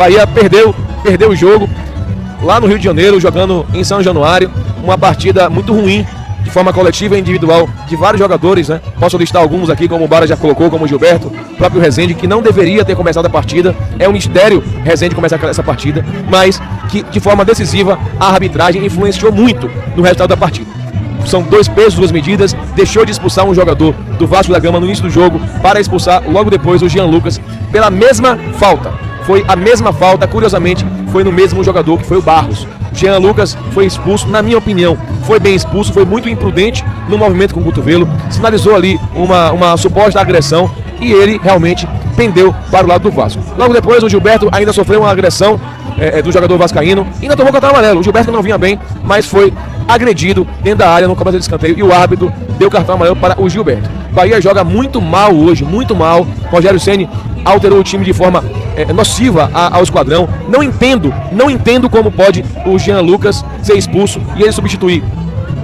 Bahia perdeu o jogo lá no Rio de Janeiro, jogando em São Januário, uma partida muito ruim, de forma coletiva e individual, de vários jogadores, né? Posso listar alguns aqui, como o Bara já colocou, como o Gilberto, o próprio Rezende, que não deveria ter começado a partida. É um mistério Rezende começar essa partida, mas que de forma decisiva a arbitragem influenciou muito no resultado da partida. São 2 pesos, 2 medidas, deixou de expulsar um jogador do Vasco da Gama no início do jogo para expulsar logo depois o Jean Lucas pela mesma falta. Foi a mesma falta, curiosamente, foi no mesmo jogador, que foi o Barros. Jean Lucas foi expulso, na minha opinião, foi bem expulso, foi muito imprudente no movimento com o cotovelo, sinalizou ali uma suposta agressão e ele realmente pendeu para o lado do Vasco. Logo depois o Gilberto ainda sofreu uma agressão do jogador vascaíno e ainda tomou cartão amarelo. O Gilberto não vinha bem, mas foi agredido dentro da área no cobrança de escanteio e o árbitro deu cartão amarelo para o Gilberto. Bahia joga muito mal hoje, muito mal. Rogério Ceni alterou o time de forma nociva ao esquadrão. Não entendo como pode o Jean Lucas ser expulso e ele substituir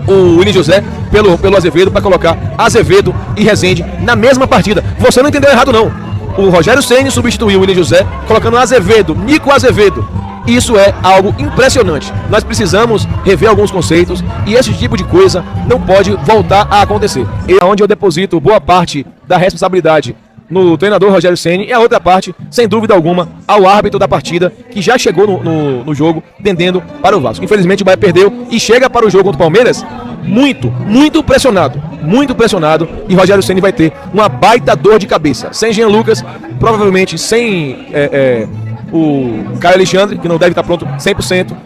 o Willian José pelo Azevedo para colocar Azevedo e Rezende na mesma partida. Você não entendeu errado não. O Rogério Ceni substituiu o Willian José colocando Azevedo, Nico Azevedo. Isso é algo impressionante. Nós precisamos rever alguns conceitos e esse tipo de coisa não pode voltar a acontecer. É onde eu deposito boa parte da responsabilidade no treinador Rogério Ceni e a outra parte, sem dúvida alguma, ao árbitro da partida, que já chegou no jogo, tendendo para o Vasco. Infelizmente o Bahia perdeu e chega para o jogo contra o Palmeiras muito pressionado, e Rogério Ceni vai ter uma baita dor de cabeça. Sem Jean Lucas, provavelmente sem o Caio Alexandre, que não deve estar pronto 100%.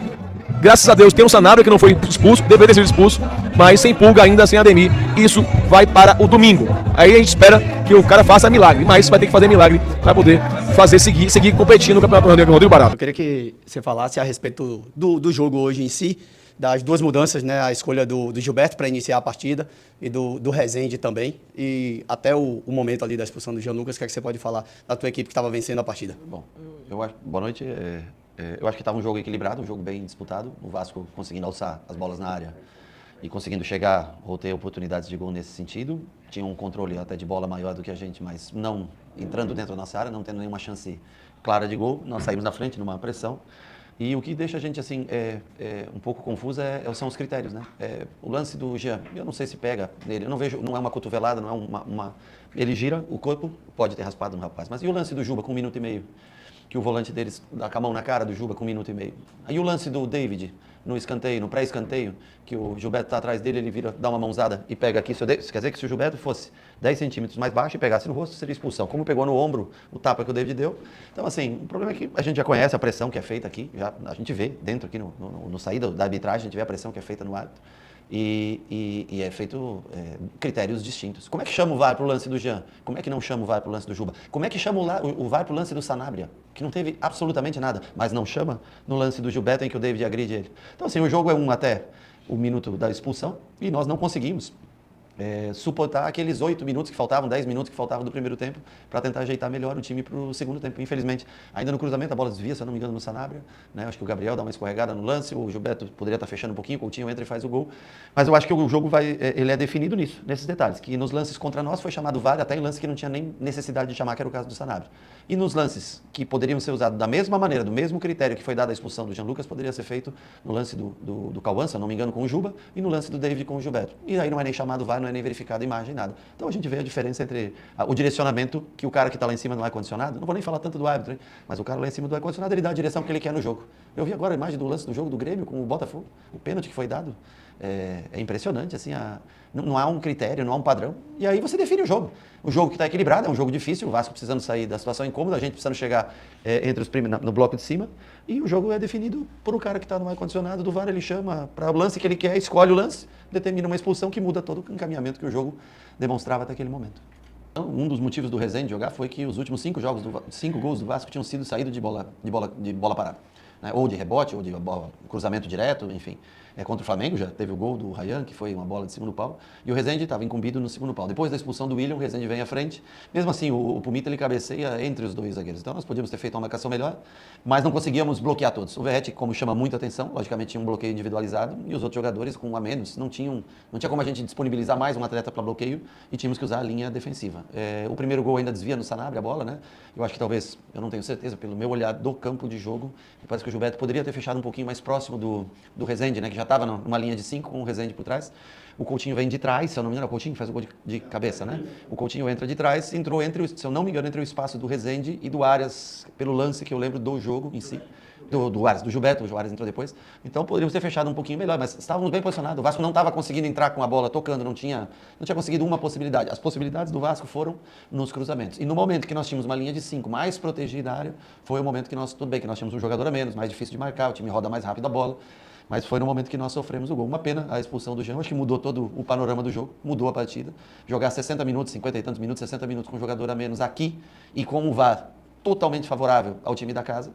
Graças a Deus tem um Sanabria que não foi expulso, deveria ter sido expulso, mas sem Pulga ainda, sem Ademir. Isso vai para o domingo. Aí a gente espera que o cara faça milagre, mas vai ter que fazer milagre para poder seguir competindo no Campeonato Rodrigo Barato. Eu queria que você falasse a respeito do jogo hoje em si, das 2 mudanças, né? A escolha do Gilberto para iniciar a partida e do Rezende também, e até o momento ali da expulsão do Jean Lucas. O que é que você pode falar da tua equipe que estava vencendo a partida? Bom, eu acho, boa noite. Eu acho que estava um jogo equilibrado, um jogo bem disputado. O Vasco conseguindo alçar as bolas na área e conseguindo chegar ou ter oportunidades de gol nesse sentido. Tinha um controle até de bola maior do que a gente, mas não entrando dentro da nossa área, não tendo nenhuma chance clara de gol. Nós saímos na frente numa pressão. E o que deixa a gente assim um pouco confuso são os critérios, né? O lance do Jean, eu não sei se pega nele, eu não vejo, não é uma cotovelada, não é ele gira o corpo, pode ter raspado no rapaz, mas e o lance do Juba com 1 minuto e meio? Que o volante deles dá com a mão na cara do Juba com 1 minuto e meio. Aí o lance do David no escanteio, no pré-escanteio, que o Gilberto está atrás dele, ele vira, dá uma mãozada e pega aqui. Quer dizer que se o Gilberto fosse 10 centímetros mais baixo e pegasse no rosto, seria expulsão. Como pegou no ombro o tapa que o David deu. Então, assim, o problema é que a gente já conhece a pressão que é feita aqui, a gente vê dentro aqui no saída da arbitragem, a gente vê a pressão que é feita no árbitro. E é feito critérios distintos. Como é que chama o VAR para o lance do Jean? Como é que não chama o VAR para o lance do Juba? Como é que chama o VAR para o lance do Sanabria? Que não teve absolutamente nada, mas não chama no lance do Gilberto em que o David agride ele. Então, assim, o jogo é até o minuto da expulsão e nós não conseguimos suportar aqueles 8 minutos que faltavam, 10 minutos que faltavam do primeiro tempo para tentar ajeitar melhor o time para o segundo tempo. Infelizmente, ainda no cruzamento a bola desvia, se eu não me engano, no Sanabria, né? Acho que o Gabriel dá uma escorregada no lance, o Gilberto poderia estar fechando um pouquinho, o Coutinho entra e faz o gol. Mas eu acho que o jogo ele é definido nisso, nesses detalhes, que nos lances contra nós foi chamado VAR, até em lance que não tinha nem necessidade de chamar, que era o caso do Sanabria. E nos lances que poderiam ser usados da mesma maneira, do mesmo critério que foi dado a expulsão do Jean Lucas, poderia ser feito no lance do Cauã, se eu não me engano, com o Juba, e no lance do David com o Gilberto. E aí não é nem chamado VAR, não é nem verificado a imagem, nada. Então a gente vê a diferença entre o direcionamento, que o cara que está lá em cima do ar-condicionado, não vou nem falar tanto do árbitro, hein? Mas o cara lá em cima do ar-condicionado, ele dá a direção que ele quer no jogo. Eu vi agora a imagem do lance do jogo do Grêmio com o Botafogo, o pênalti que foi dado. É impressionante, assim, não há um critério, não há um padrão, e aí você define o jogo. O jogo que está equilibrado, é um jogo difícil, o Vasco precisando sair da situação incômoda, a gente precisando chegar entre os no bloco de cima, e o jogo é definido por um cara que está no ar-condicionado do VAR, ele chama para o lance que ele quer, escolhe o lance, determina uma expulsão que muda todo o encaminhamento que o jogo demonstrava até aquele momento. Então, um dos motivos do Rezende jogar foi que os últimos 5 gols do Vasco tinham sido saídos de bola parada. né? Ou de rebote, ou de cruzamento direto, enfim. Contra o Flamengo já teve o gol do Ryan, que foi uma bola de segundo pau, e o Rezende estava incumbido no segundo pau. Depois da expulsão do William, o Rezende vem à frente. Mesmo assim, o Pumita ele cabeceia entre os dois zagueiros. Então nós podíamos ter feito uma marcação melhor, mas não conseguíamos bloquear todos. O Verratti, como chama muita atenção, logicamente tinha um bloqueio individualizado, e os outros jogadores com um a menos, não tinha como a gente disponibilizar mais um atleta para bloqueio, e tínhamos que usar a linha defensiva. O primeiro gol ainda desvia no Sanabria a bola, né? Eu acho que talvez, eu não tenho certeza, pelo meu olhar do campo de jogo, parece que o Gilberto poderia ter fechado um pouquinho mais próximo do Rezende, né? Que já estava numa linha de 5 com o Rezende por trás. O Coutinho vem de trás, se eu não me engano, o Coutinho faz o gol de cabeça, né? O Coutinho entra de trás, entrou se eu não me engano, entre o espaço do Rezende e do Arias, pelo lance que eu lembro do jogo em si. Do Arias, do Gilberto, o Arias entrou depois. Então poderíamos ter fechado um pouquinho melhor, mas estávamos bem posicionados. O Vasco não estava conseguindo entrar com a bola tocando, não tinha conseguido uma possibilidade. As possibilidades do Vasco foram nos cruzamentos. E no momento que nós tínhamos uma linha de 5 mais protegida a área, foi o momento que tudo bem, que nós tínhamos um jogador a menos, mais difícil de marcar, o time roda mais rápido a bola. Mas foi no momento que nós sofremos o gol. Uma pena a expulsão do Jean, acho que mudou todo o panorama do jogo, mudou a partida. Jogar 60 minutos, 50 e tantos minutos, 60 minutos com um jogador a menos aqui e com o VAR totalmente favorável ao time da casa,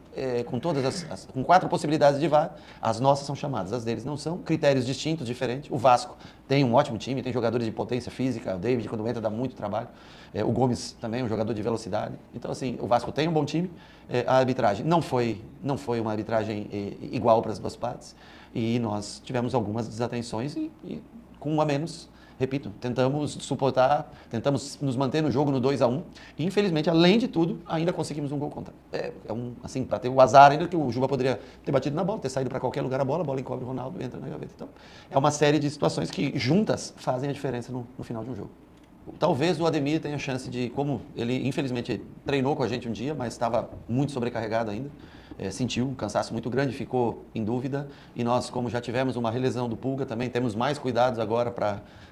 com 4 possibilidades de VAR, as nossas são chamadas, as deles não são, critérios distintos, diferentes. O Vasco tem um ótimo time, tem jogadores de potência física, o David quando entra dá muito trabalho, o Gomes também, um jogador de velocidade. Então assim, o Vasco tem um bom time, a arbitragem não foi uma arbitragem igual para as duas partes, e nós tivemos algumas desatenções e com um a menos. Repito, tentamos suportar, tentamos nos manter no jogo no 2-1 e infelizmente, além de tudo, ainda conseguimos um gol contra. Assim, para ter o azar ainda que o Juba poderia ter batido na bola, ter saído para qualquer lugar a bola encobre o Ronaldo, entra na gaveta. Então, é uma série de situações que juntas fazem a diferença no final de um jogo. Talvez o Ademir tenha chance de, como ele infelizmente treinou com a gente um dia, mas estava muito sobrecarregado ainda, sentiu um cansaço muito grande, ficou em dúvida, e nós, como já tivemos uma relesão do Pulga, também temos mais cuidados agora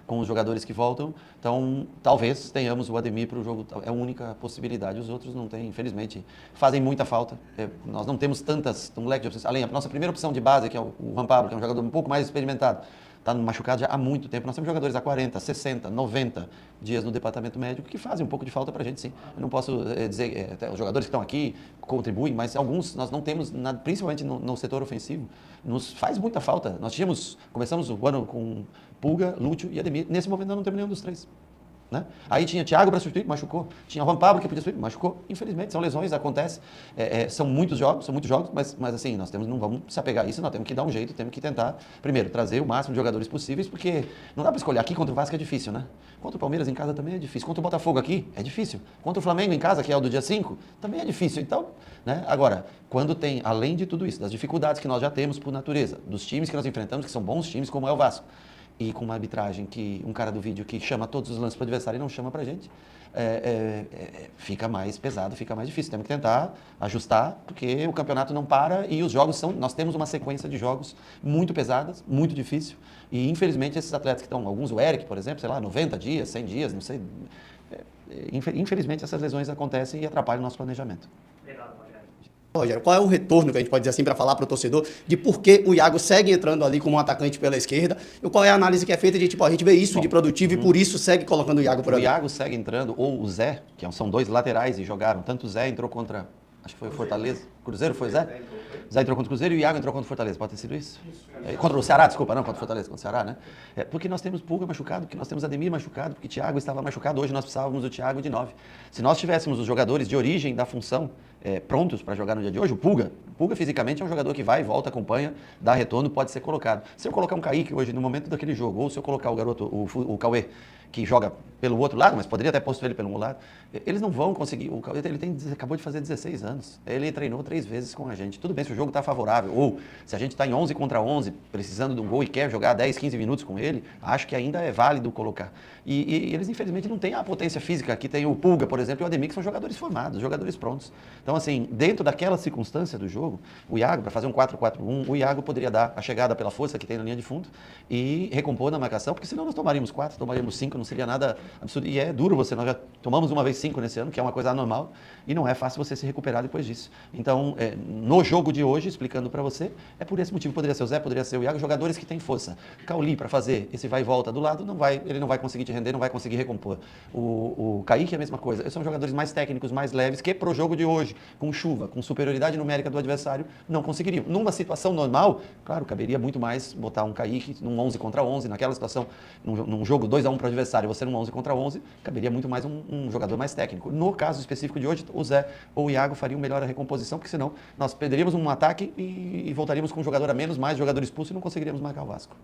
com os jogadores que voltam, então talvez tenhamos o Ademir para o jogo, é a única possibilidade, os outros não têm, infelizmente, fazem muita falta, nós não temos um leque de opções, além da nossa primeira opção de base, que é o Juan Pablo, que é um jogador um pouco mais experimentado, está machucado já há muito tempo. Nós temos jogadores há 40, 60, 90 dias no departamento médico que fazem um pouco de falta para a gente, sim. Eu não posso dizer, até os jogadores que estão aqui contribuem, mas alguns nós não temos, principalmente no setor ofensivo, nos faz muita falta. Começamos o ano com Pulga, Lúcio e Ademir. Nesse momento nós não temos nenhum dos três. Né? Aí tinha Thiago para substituir, machucou. Tinha Juan Pablo que podia substituir, machucou. Infelizmente, são lesões, acontece. São muitos jogos, mas assim, nós não vamos se apegar a isso, nós temos que dar um jeito, temos que tentar, primeiro, trazer o máximo de jogadores possíveis, porque não dá para escolher. Aqui contra o Vasco é difícil, né? Contra o Palmeiras em casa também é difícil. Contra o Botafogo aqui é difícil. Contra o Flamengo em casa, que é o do dia 5, também é difícil. Então, né? Agora, quando tem, além de tudo isso, das dificuldades que nós já temos por natureza, dos times que nós enfrentamos, que são bons times, como é o Vasco, e com uma arbitragem um cara do vídeo que chama todos os lances para o adversário e não chama para a gente, fica mais pesado, fica mais difícil. Temos que tentar ajustar, porque o campeonato não para e os jogos nós temos uma sequência de jogos muito pesadas, muito difícil, e infelizmente esses atletas que estão, alguns, o Eric, por exemplo, sei lá, 90 dias, 100 dias, não sei, infelizmente essas lesões acontecem e atrapalham o nosso planejamento. Rogério, qual é o retorno que a gente pode dizer assim para falar para o torcedor de por que o Iago segue entrando ali como um atacante pela esquerda e qual é a análise que é feita de a gente vê isso de produtivo e por isso segue colocando o Iago por ali? O Iago segue entrando, ou o Zé, que são dois laterais e jogaram, tanto o Zé entrou contra, acho que foi o Fortaleza, Cruzeiro foi o Zé? Zé entrou contra o Cruzeiro e o Iago entrou contra o Fortaleza, pode ter sido isso? Contra o Ceará, desculpa, não, contra o Fortaleza, contra o Ceará, né? Porque nós temos Pulga machucado, porque nós temos Ademir machucado, porque Thiago estava machucado, hoje nós precisávamos do Thiago de 9. Se nós tivéssemos os jogadores de origem da função prontos para jogar no dia de hoje, o Pulga fisicamente é um jogador que vai e volta, acompanha, dá retorno, pode ser colocado. Se eu colocar um Kaique hoje, no momento daquele jogo, ou se eu colocar o garoto, o Cauê, que joga pelo outro lado, mas poderia até posto ele pelo um lado, eles não vão conseguir. O Cauê acabou de fazer 16 anos, ele treinou 3 vezes com a gente. Tudo bem se o jogo está favorável, ou se a gente está em 11 contra 11, precisando de um gol e quer jogar 10, 15 minutos com ele, acho que ainda é válido colocar. E eles, infelizmente, não têm a potência física. Aqui tem o Pulga, por exemplo, e o Ademir, que são jogadores formados, jogadores prontos. Então, assim, dentro daquela circunstância do jogo, o Iago, para fazer um 4-4-1, o Iago poderia dar a chegada pela força que tem na linha de fundo e recompor na marcação, porque senão nós tomaríamos 4, tomaríamos 5, não seria nada absurdo. E é duro nós já tomamos uma vez 5 nesse ano, que é uma coisa anormal, e não é fácil você se recuperar depois disso. Então, no jogo de hoje, explicando para você, é por esse motivo. Poderia ser o Zé, poderia ser o Iago, jogadores que têm força. Cauli para fazer esse vai e volta do lado, ele não vai conseguir te render, não vai conseguir recompor. O Kaique é a mesma coisa. Eles são jogadores mais técnicos, mais leves, que pro jogo de hoje, com chuva, com superioridade numérica do adversário, não conseguiriam. Numa situação normal, claro, caberia muito mais botar um Kaique num 11 contra 11, naquela situação, num jogo 2-1 para o adversário, você num 11 contra 11, caberia muito mais um jogador mais técnico. No caso específico de hoje, o Zé ou o Iago fariam melhor a recomposição, porque senão nós perderíamos um ataque e voltaríamos com um jogador a menos, mais jogador expulso e não conseguiríamos marcar o Vasco.